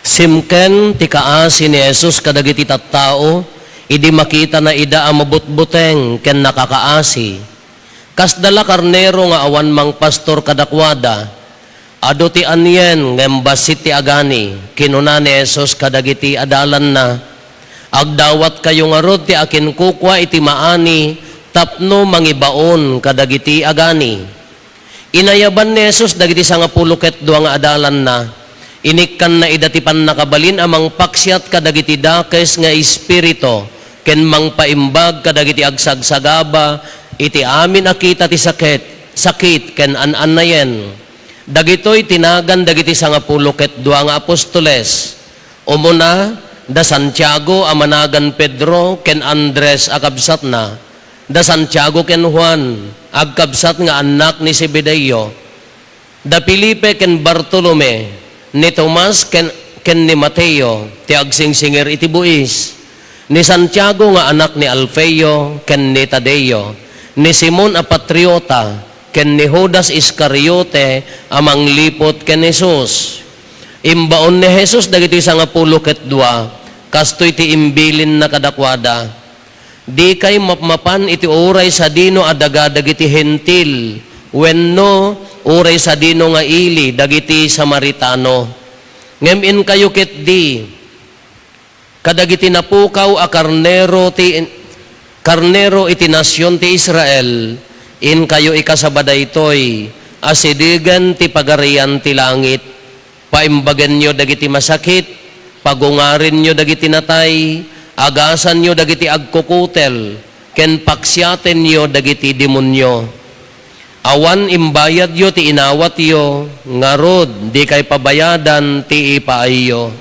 Simken ti kaasi ni Jesus kadagiti tattao, idi makita na ida ang mabutbuteng ken nakakaasi. Kasdala karnero nga awan mang pastor kadakwada, ado ti anyen ngembasit ti agani, kinuna ni Jesus kadagiti adalan na, agdawat kayo nga rod ti akin kukwa iti maani, tapno mangibaon kadagiti agani. Inayaban ni Jesus dagiti 12 nga adalan na, inikkan na idatipan nakabalin amang paksiat kadagiti dakes nga espirito, ken mangpaimbag kadagiti agsagsagaba, iti amin akita ti sakit ken an-anayen. Dagitoy tinagan dagiti 12 nga apostoles. Umuna, da Santiago amanagan Pedro ken Andres agkabsat na, da Santiago ken Juan agkabsat nga anak ni Zebedeo, da Felipe ken Bartolome, ni Tomas ken ni Mateo ti agsingsingir iti buis, ni Santiago nga anak ni Alfeo ken ni Tadeo, ni Simon a Patriota ken ni Judas Iscariote amang lipot ken Jesus. Imbaon ni Jesus dagiti 12 kastoy ti imbilin na kadakwada, di kay mapmapan iti oray sa dino adaga dagiti hentil, wenno oray sa dino nga ili dagiti Samaritano. Ngem kayo ket di kadagiti napukaw a karnero iti nasyon ti Israel, in kayo ikasabada itoy asidigan ti pagarian ti langit. Paimbagan nyo dagiti masakit, pagungarin nyo dagiti natay, agasan nyo dagiti agkukutel, ken paksyaten nyo dagiti demonyo. Awan imbayad yo ti inawat yo, ngarod di kay pabayadan ti ipaayo.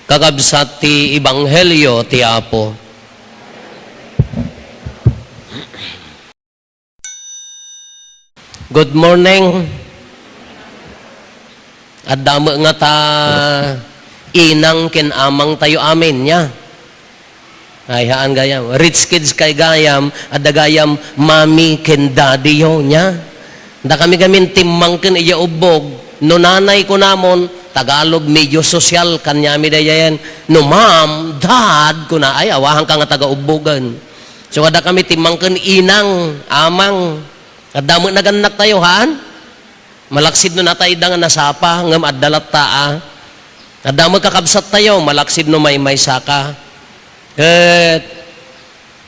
Kakabsat ti Ibanghelyo ti Apo. Good morning. At damo nga ta inang ken amang tayo amin nya. Ay haan gayam. Rich kids kay gayam, at gayam mami ken daddy yo nya. Da kami timmang ken iya ubog. No nanay ko namon, Tagalog medyo sosyal kanyami dayan. No mom, dad ko na, ay awahan ka nga taga-ubogan. So kada kami timmang ken inang, amang. At damo naganak tayo haan. Malaksid no natay da nga nasapa, ngam addalat taa. Adda magkakabsat tayo, malaksid no may saka.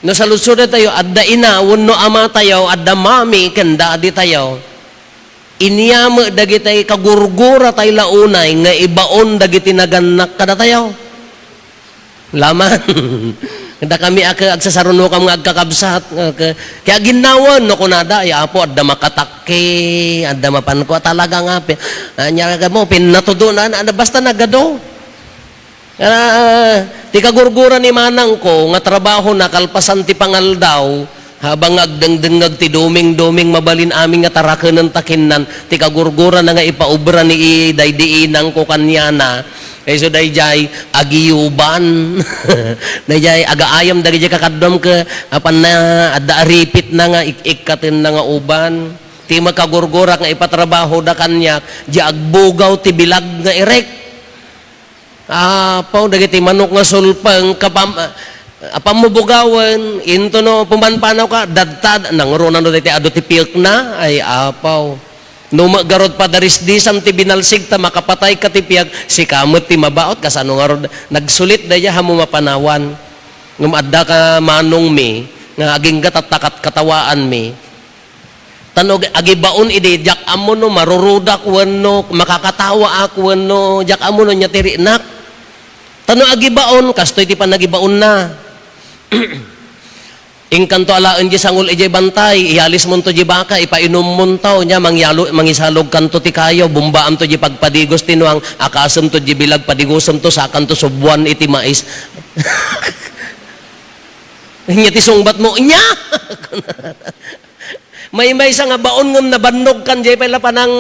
No sa lusod tayo, adda ina, no ama tayo, adda mami, kanda adi tayo. Inyama dagitay kagurgura tayo launay, nga ibaon dagiti naganak kada tayo. Laman. Kada kami agsasaruno kam nga agkakabsat. Kaya ginawan no kunada ya apo adda makatakke, adda mapanko talaga nga nya mo pinatudo na basta nagado. Ti kagurgura ni manang ko nga trabaho na kalpasan ti pangaldaw habang agdengdengag ti duming mabalin aming nga tarakenan takinnan ti kagurgura na nga ipaubra ni daydiinang ko kanyana. So dayjay agiyuban dayjay agaayam dagiti kakadom ke apan na adda aripit na nga ikikaten na nga uban ti makagurgura nga ipatrabaho da kanyak di agbugaw ti bilag nga irek apaw dagiti manok nga sulpang apamubugawan into no pumanpanaw ka dadtad nangurunan no dayjay adu ti pilk na ay apaw. No magarod pa daris disam ti binalsig ta makapatay ka ti piyag si kamot ti mabaot kasano nga rod nagsulit daya hamo mapanawan ngem adda ka manong mi nga aging gatattakat katawaan mi tanog agibaon idi jak amo no marurudak wenno makakatawa ako wenno jak amo no nya tirinak tano agibaon kastoy ti panagibaon na. Ingkanto alaan di sangul ijay bantay, ihalis mo to di baka, ipainom mo to niya, mangisalog kanto ti kayo, bumbaam to di pagpadigos tinuang, akasam to di bilag, padigosam to, sakan to subuan iti mais. Nya ti sungbat mo, nya! may sa nga baon ngam nabannog kan di pala panang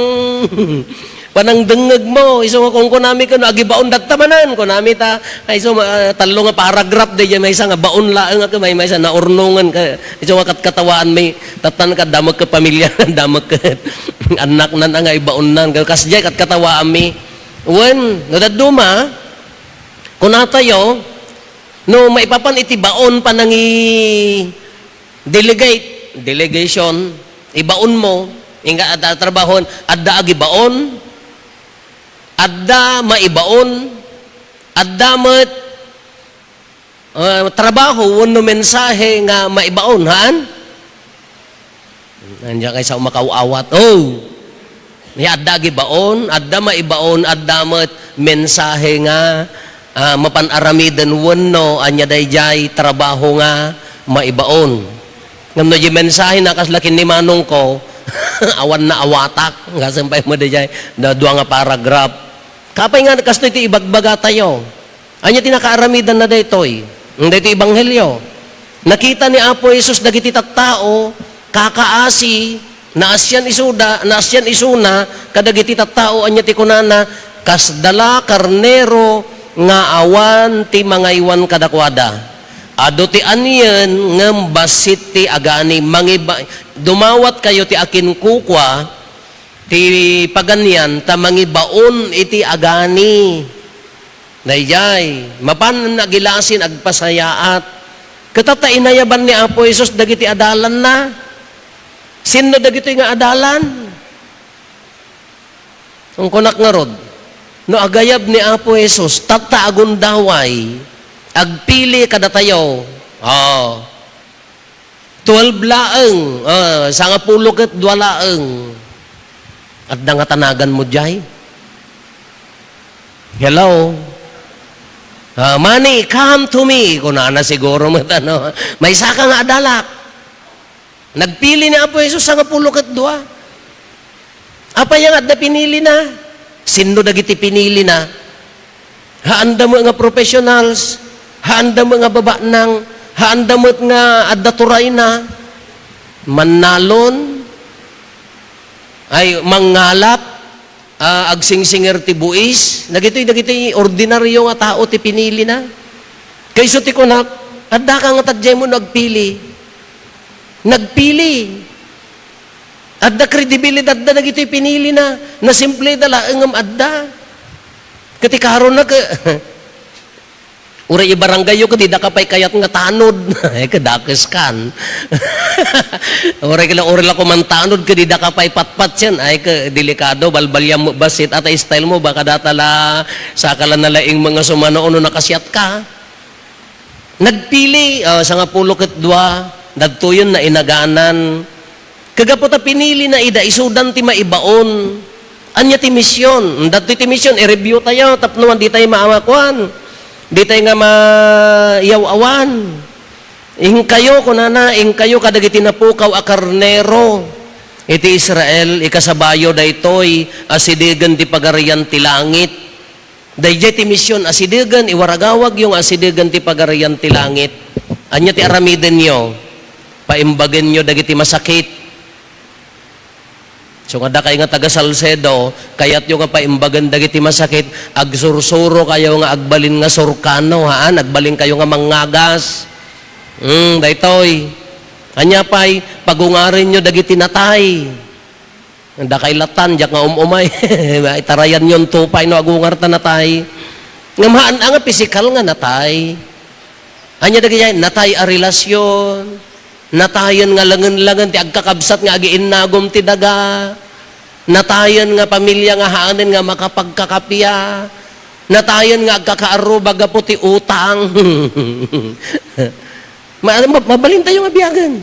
dengeg mo iso nga kung kunami kano agibaon dattamanan kunami ta iso talo nga paragraph de may isa nga baon laeng nga may isa naurnongan ka iso nga katkatawaan may tatan ka damag ka pamilya damag ka anak nan nga ibaon nan kasjay katkatawaan mi When nadaduma, kuna tayo, no maipapan itibaon pa nang delegation, ibaon mo, inga at trabahon, adda agibaon, adda maibaon, adda met trabaho, wano mensahe nga maibaon, haan? Nandiyan kayo sa umakawawat. Ni adda gibaon, adda maibaon, adda met mensahe nga mapanaramidan wano anya dayjay trabaho nga maibaon. Ngam no di mensahe na kaslakin ni manong ko awan na awatak nga sampay mo dayjay dua nga paragraph. Kapay nga kasto iti ibagbaga tayo. Anya tinakaaramidan na daytoy. Daytoy ebanghelyo. Nakita ni Apo Jesus dagiti tattao kakaasi na asyan isuna kadagiti tattao anya ti kunana kasdala karnero nga awan ti mga iwan kadakwada ado ti aniyan ngem basit ti agani dumawat kayo ti akin kukwa ti paganyan ta mangibaon iti agani dayjay mapan nagilasin agpasayaat katata inayaban ni Apo Jesus dagiti adalan na. Sino dagito nga adalan? Ang kunak nga rod, no agayab ni Apo Jesus, tataagon daway, agpili kada tayo. 12 laeng, sanga pulo ket 2 laeng. At nga tanagan mo jay. Hello? Money, come to me. Kunana siguro mo ano, may saka nga adalak. Nagpili ni Apo Jesus sa 12. Apa yang adda pinili na? Sino dagiti pinili na? Haanda mo nga professionals, haanda mo nga babanang, haanda mo nga adda turay na, manalon, ay mangalap, agsingsinger ti buis, dagiti ordinaryo nga tao ti pinili na. Kayso ti kunak, adda ka nga tadjay mo nagpili. Nagpili. Adda kredibilidad da nagito'y pinili na simple dala ngam adda. Katikaron na uray ibarangay ko di da kapay kayat nga tanod. Ay kadakes kan. Uray la kumantanod ka di da kapay patpat yan. Ay ka delikado balbalyam mo basit at style mo baka datala sakala nalaing mga sumano ono nakasyat ka. Nagpili sa nga 12 dagtoyon na inaganan. Kagapota pinili na ida isudan ti maibaon. Anya ti misyon. Dagto ti misyon i-review tayo tapno di tayo maamakwan. Di tayo nga mayaw-awan. Ing kayo kunana, ing kayo kadagiti napukaw a karnero. Iti Israel ikasabayo daytoy asidegan ti pagarian ti langit. Dayjay ti misyon asidegan iwaragawag yung asidegan ti pagarian ti langit. Anya ti aramiden nyo. Paimbagan nyo dagiti masakit. So nga kay nga taga Salcedo, kayat yung nga paimbagan dagiti masakit, agsursuro kayo nga agbalin nga surkano, haan, agbalin kayo nga mangagas. Daytoy. Anya pay, pagungarin nyo dagiti natay. Da kay latan, diyak nga umay. Itarayan yon tupay no agungar ta natay. Ngamahan nga pisikal nga natay. Anya dagiti natay a relasyon. Natayan nga langan-langan ti agkakabsat nga agiinnagom ti daga. Natayan nga pamilya nga haanen nga makapagkakapya. Natayan nga agkakaaro baga po ti utang. Mabalin tayo nga biyagan.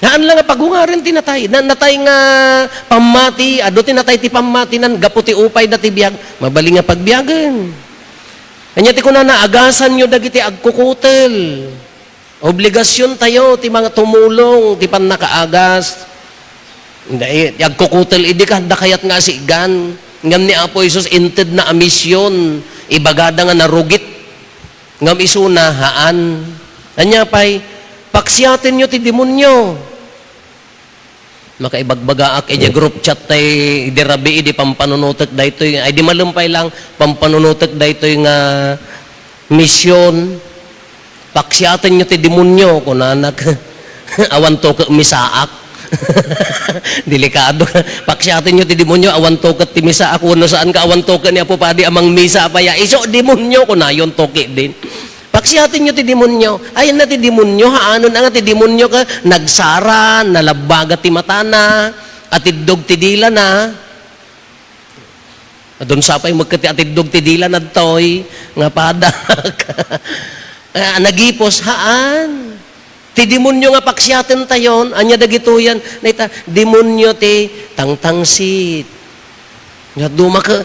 Haan lang nga pagungarin ti natay. Natay nga pamati, ado ti natay ti pamati nan gapo ti upay dati biyag. Mabalin nga pagbiyagan. Anya ti kunana agasan nyo dagiti agkukutel. Obligasyon tayo ti mga tumulong ti pannakaagas. Agkukutel idi ka da kayat nga sigan. Ngam ni Apo Jesus inted na amisyon ibagada nga narugit. Ngam isuna haan. Anya pay paksiatin nyo ti demonyo. Makaibagbaga ak group chat tay dirabi idi pampanunutek daytoy ay di malumpay lang pampanunutek daytoy nga misyon. Paksiatan nyo ti demonyo, kunanak, awan to ka misaak. Delikado. Paksyatin nyo ti demonyo, awan tokat ti misa. Ako no saan ka awan tokat ni Apo Padi amang misa apaya. Iso demonyo ko na yon toki din. Paksyatin nyo ti demonyo. Ayun na ti demonyo, haanon na nga ti demonyo ka, nagsara, nalabaga ti matana, atidog ti dila na. Doon sapay magkati atidog ti dila na toy, nga padak. Nagipos, haan. Ti demonyo nga paksyatin tayon, anya dagituyan, naita, demonyo ti tangtangsit. Nga dumaka,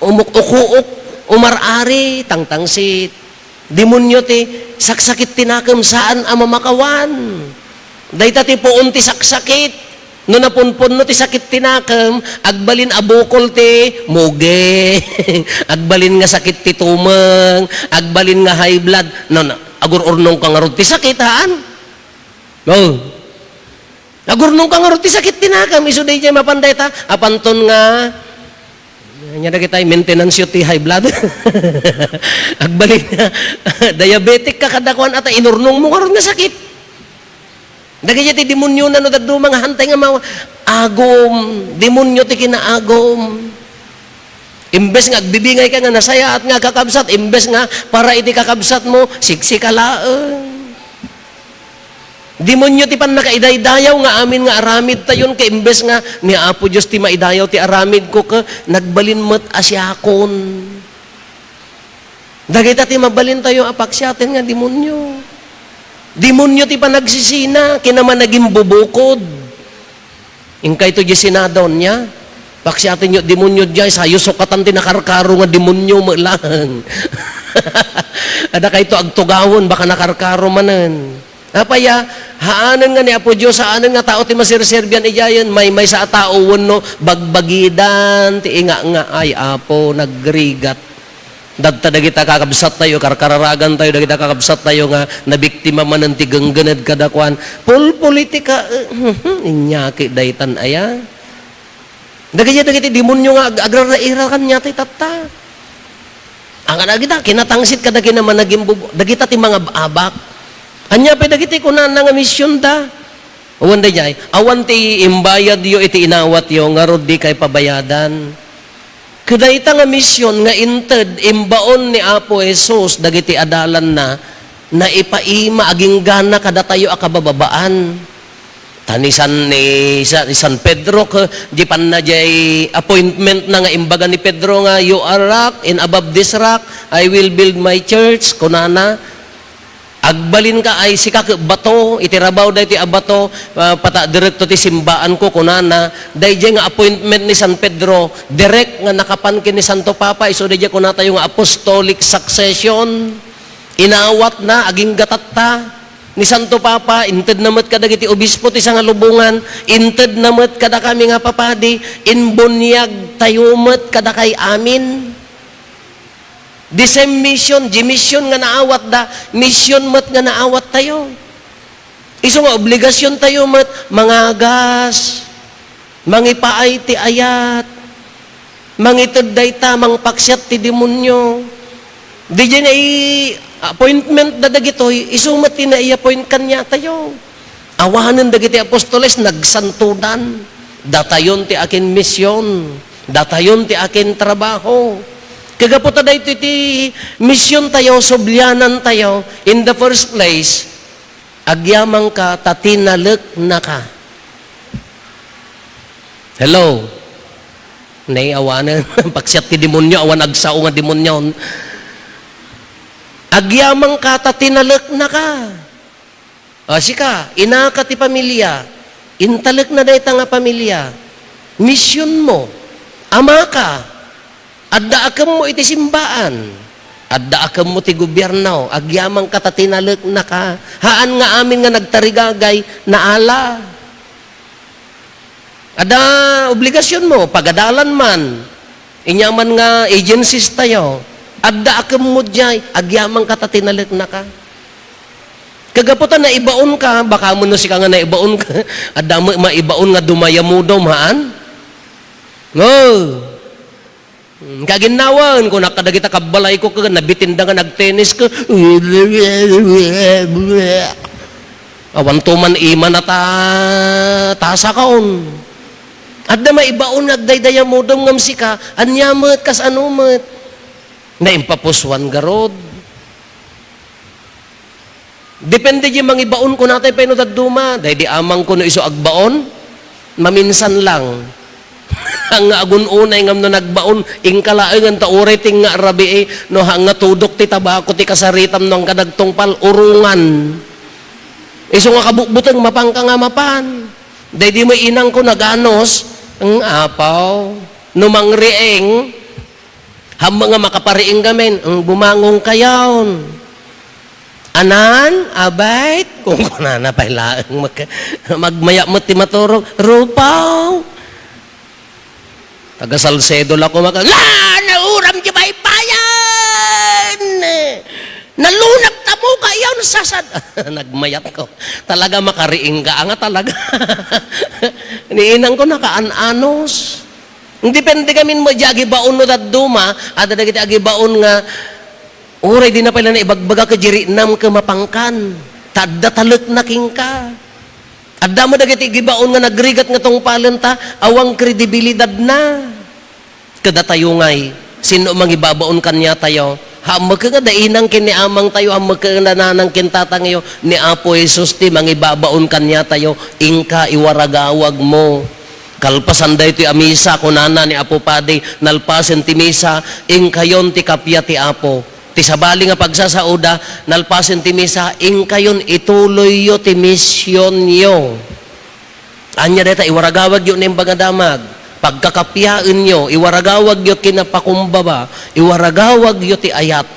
umuk-ukuuk, umarari, tangtangsit. Demonyo ti saksakit tinakam saan ang mamakawan. Dayta ti puon ti saksakit. No napunpun no ti sakit tinakam, agbalin abukol ti muge. Agbalin nga sakit ti tumeng, agbalin nga high blood. No, agururnong ka nga ron ti sakit, haan? Oh. Agurnong ka nga ron ti sakit tinakam, iso day jay mapanday ta, apanton nga, nya da kita maintenance yo ti high blood. Agbalin nga, diabetic ka kadakwan ata inurnong mo karon nga sakit. Dagaya ti demonyo na no dagdo mga hantay nga mga agom, demonyo ti kinaagom. Imbes nga agbibingay ka nga nasaya at nga kakabsat, imbes nga para iti kakabsat mo, siksikalaang. Demonyo ti pan nakaidaydayaw nga amin nga aramid tayon ka imbes nga ni Apo Diyos ti maidayaw ti aramid ko ka nagbalin met asyakon. Dagita ti mabalin tayo apaksyaten nga demonyo. Demonyo ti panagsisina, kinaman naging bubukod. Ingkay to di sinadon niya. Paksyatin nyo, demonyo di sayo sukatan ti nakarkaro nga demonyo mo lang. Ada kay to agtugawon, baka nakarkaro manan. Apaya, haanan nga ni Apo Diyos, haanan nga tao ti masirserbian iyayan, may sa tao no, bagbagidan, ti inga nga, ay Apo, nagrigat. Dagta dagita kakabsat tayo, karkararagan tayo, dagita kakabsat tayo nga nabiktima man ng tigangganad kadakwan. Politika, inyaki daytan aya. Dagiti demonyo nga agrarairakan niya ti tata. Ang dagita, kinatangsit kada kinaman naging bubo. Dagita ti mga abak. Anya pa dagiti kunan nga misyon da. Awan da jay, awan ti imbayad yo iti inawat yo, nga rod di kay pabayadan. Kadayta nga misyon nga inted imbaon ni Apo Jesus dagiti adalan na ipaima aging gana kada tayo akabababaan. Tanisan ni San Pedro di pan na jay appointment na nga imbaga ni Pedro nga you are rock and above this rock I will build my church kunana. Agbalin ka ay sika bato, itirabaw day ti abato, pata direkto ti simbaan ko kunana, day nga appointment ni San Pedro, direct nga nakapan ni Santo Papa, iso day kunata yung apostolic succession, inawat na, aging gatatta, ni Santo Papa, inted namat kada iti obispo ti nga lubungan, inted namat kada kami nga papadi, inbunyag tayumat kada kay amin. The same mission, mission nga naawat da, mission mat nga naawat tayo. Iso nga obligasyon tayo mat, mangagas, mangipaay ti ayat, mangitod day tamang paksyat ti demonyo. Di dyan ay appointment da dagitoy, iso mat ti na i-appoint kanya tayo. Awahanan dagiti apostoles, nagsantudan, datayon ti akin misyon, datayon ti akin trabaho. Kagaputa da ito iti misyon tayo, sublyanan tayo, in the first place, agyamang ka, tatinalek na ka. Hello? Naiawanan, pagsyat ti demonyo, awan agsao nga demonyo. Agyamang ka, tatinalek na ka. Sika, inaka ti pamilya, intalek na da ita nga pamilya, misyon mo, ama ka, adda akam mo iti simbaan. Adda akam mo ti gobyerno. Agyamang katatinalek na ka. Haan nga amin nga nagtarigagay na ala. Adda obligasyon mo. Pagadalan man. Inyaman nga agencies tayo. Adda akam mo diyay. Agyamang katatinalek na ka. Kagaputan na ibaon ka. Baka mo no si ka nga na ibaon ka. Adda maibaon nga dumaya mo daw maan. Kaginawan ko nakadagita kabalay ko nabitinda nga nagtennis ko Awan tuman iman na tasa kaon. At na maibaon nagdaydaya mo dom ngam sika, anyamet kas anumet. Na impapuswan garod. Depende di mangibaon ko natin pa ino duma. Dahil di amang ko no iso agbaon, maminsan lang. Ang agununay ngam no nagbaon, ingkalaeng ang tauray ting nga rabi no hanga tudok ti tabako ti kasaritam no ang kadagtongpal, urungan. Iso nga kabukbutang mapangka nga mapan. Dahil di mo inang ko naganos, ang apaw, numangrieng, hamba nga makapariing gamin, ang bumangong kayaon. Anan, abait, kung kunana pailaang magmaya mo ti maturog, rupaw. Taga Salcedo lang ko nauram di ba ipayan? Nalunag tamo kayo sasad. Nagmayat ko. Talaga makariing ka nga talaga. Niinang ko nakaanos. Depende kami mo di agibaon no duma, at dagiti agibaon nga uray di na pala na ibagbaga ka jiri nam ka mapangkan. Tadda talek na king ka. Adda mo dagiti agibaon nga nagrigat nga tong palenta, awang kredibilidad na. Kada tayo ngay, sino mangibabaon kanya tayo? Hamag ka dainang kiniamang tayo, hamag ka nananang kintatangayo, ni Apo Jesus ti mangibabaon kanya tayo, ingka iwaragawag mo. Kalpasan da ito amisa, kunana ni Apo Padi, nalpasin ti misa, ingkayon ti kapya ti Apo. Ti sabali nga pagsasauda, nalpasin ti misa, ingkayon ituloy yo ti misyon yo. Anya deta, iwaragawag yun ng bagadamag. Pagkakapyain nyo, iwaragawag yo kinapakumbaba, iwaragawag yo ti ayat.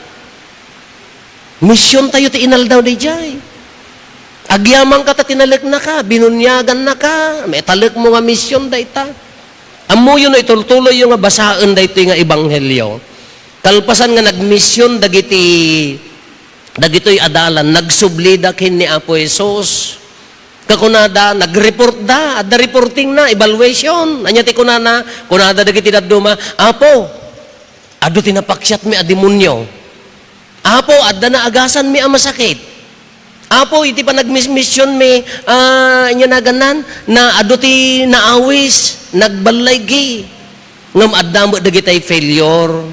Misyon tayo ti inaldaw di jay. Agyamang ka ta tinalik na ka, binunyagan na ka, may talik mo nga misyon da ita. Amo yun na itultuloy yung nga basaan da ito nga ebanghelyo. Kalpasan nga nagmisyon dagito'y adalan, nagsublida kin ni Apo Jesus. Kakunada, nag-report da, at the reporting na, evaluation. Anya ti kunana dagiti daduma, Apo, ado tinapakyat mi a demonyo. Apo, adda na agasan mi a masakit. Apo, iti pa nagmismission mi, inya na ganan, na ado ti naawis, nagbalaygi. Ngam adda mo dagitay failure.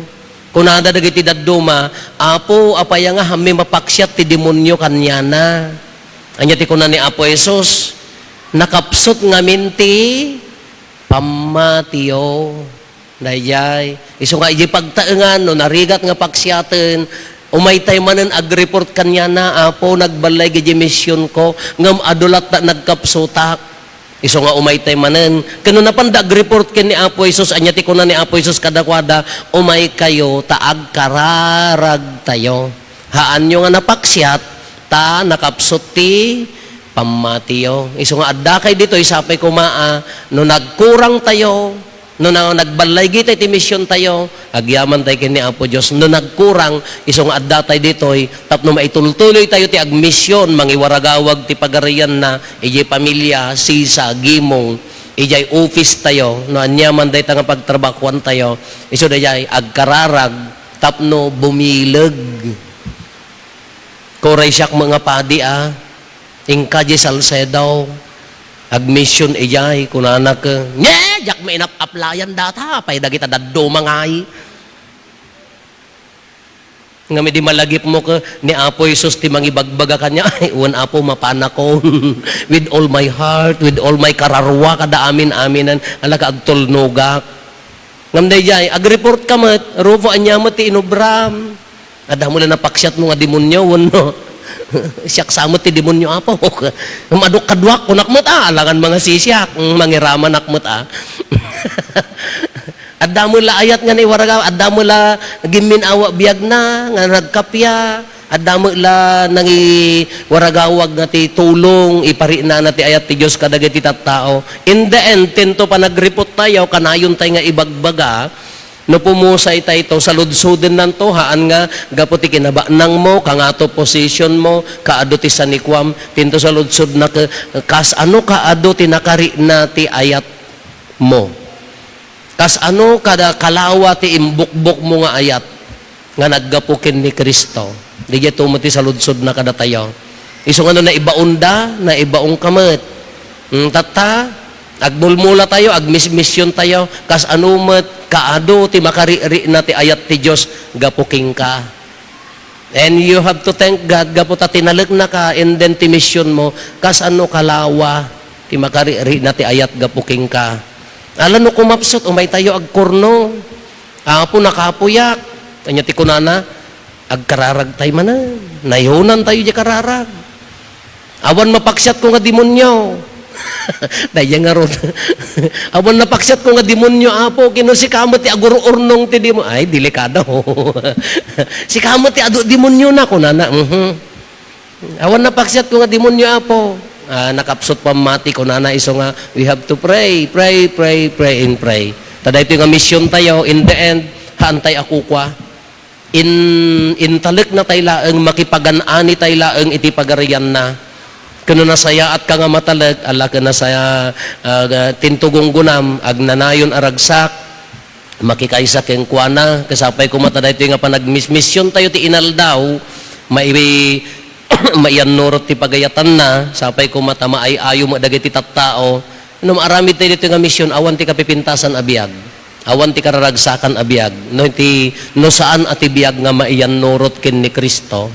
Kunada dagiti daduma, Apo, apaya nga hami mapaksyat ti demonyo kanyana. Anya ti kunan ni Apo Jesus, nakapsot nga minti, pamatiyo. Dayay, iso nga iji pagtaengan, no, narigat nga paksyaten, umaytay manen ag-report kanya na, Apo, nagbalay giji mission ko, ngam adulat na nagkapsutak. Iso nga umaytay manen, kano napandag report ken ni Apo Jesus, anya ti kunan ni Apo Jesus kadakwada, umay kayo, taag kararag tayo. Haan nyo nga napaksyat, ta nakapsot ti pamatiyo. Iso nga adda kay dito isapay kumaa no nagkurang tayo, no nagbalay gitay ti mission tayo, agyaman tayo kini Apo Dios. No nagkurang iso nga adda tay ditoy tapno maitultuloy tayo ti agmisyon mangiwaragawag ti pagarian na ijay pamilya sisa gimong ijay office tayo no anyaman day ta nga pagtrabakuan tayo. Iso dayay agkararag tapno bumileg. Koray siyak mga padi ingka di Salcedo, agmission ijay, kunana ka, jak may inapaplayan data, pay dagita daddo mangay. Nga may di malagip mo ka, ni Apo Jesus ti mangibagbaga kanya, ay, uwan Apo mapanakon, with all my heart, with all my kararwa, kada amin-aminan, alaka agtulnugak. Ngamday jay, ag-report ka mat, rufo anyamot ti inubram. Ada mo na napaksyat mo nga demonyo, no? Siyak samot ti demonyo Apo. Maduk kadwak, kunak mo't alangan mga sisyak, mangiraman nakmot Ada mo la ayat nga ni waragaw, ada mo la giminawa biyag na, nga nagkapya, ada mo la nangi waragawag nga ti tulong, ipari na ti ayat ti Diyos kadagiti tattao. In the end, tento pa nagreport tayo, kanayon tayo nga ibagbaga, no pumusay tayo ito, sa ludsudin nanto, haan nga, gaputi kinabanang mo, kangato position mo, kaado ti sanikwam, tinto sa ludsud na kas ano kaado ti nakari na ti ayat mo. Kas ano kada kalawa ti imbukbok mo nga ayat, nga naggapukin ni Kristo. Di gaya tumuti sa ludsud na kada tayo. Isong ano na ibaunda, na ibaong kamat. Tata, agmulmula tayo, agmismisyon tayo, kas anumat, kaado, ti makariri na ti ayat ti Diyos, gapuking ka. And you have to thank God, gaputa tinalag na ka, and then ti mission mo, kas ano kalawa, ti makariri na ti ayat gapuking ka. Alam no kumapsot, umay tayo agkurno, apo nakapuyak, kanya ti kunana, agkararag tayo manan, nayunan tayo di kararag. Awan mapaksyat ko nga demonyo. Daya nga ron. Awan napaksat ko nga demonyo, apo, kino si kamot ti agururnong ti demonyo. Ay, delikado. Si kamot ti adu demonyo na ko, nana. Awan napaksat ko nga demonyo, apo. Nakapsot pamati ko, nana, iso nga, we have to pray, pray, pray, pray, and pray. Tada ito nga mission tayo, in the end, haantay ako kwa. Intalik na tayo laang, makipaganani tayo laang iti pagarian na. Kano nasaya at ka nga matalag, ala ka nasaya tintugong gunam, agnanayon aragsak, makikaysa keng kuana, kasapay ko mata dahito nga panagmismisyon tayo ti inaldaw, maiyan norot ti pagayatan na, sapay ko mata maayayo mo dagiti tattao, no maarami tayo dito nga misyon, awan ti kapipintasan abiyag, awan ti kararagsakan abiyag, no saan ati biyag nga maiyan norot ken ni Kristo,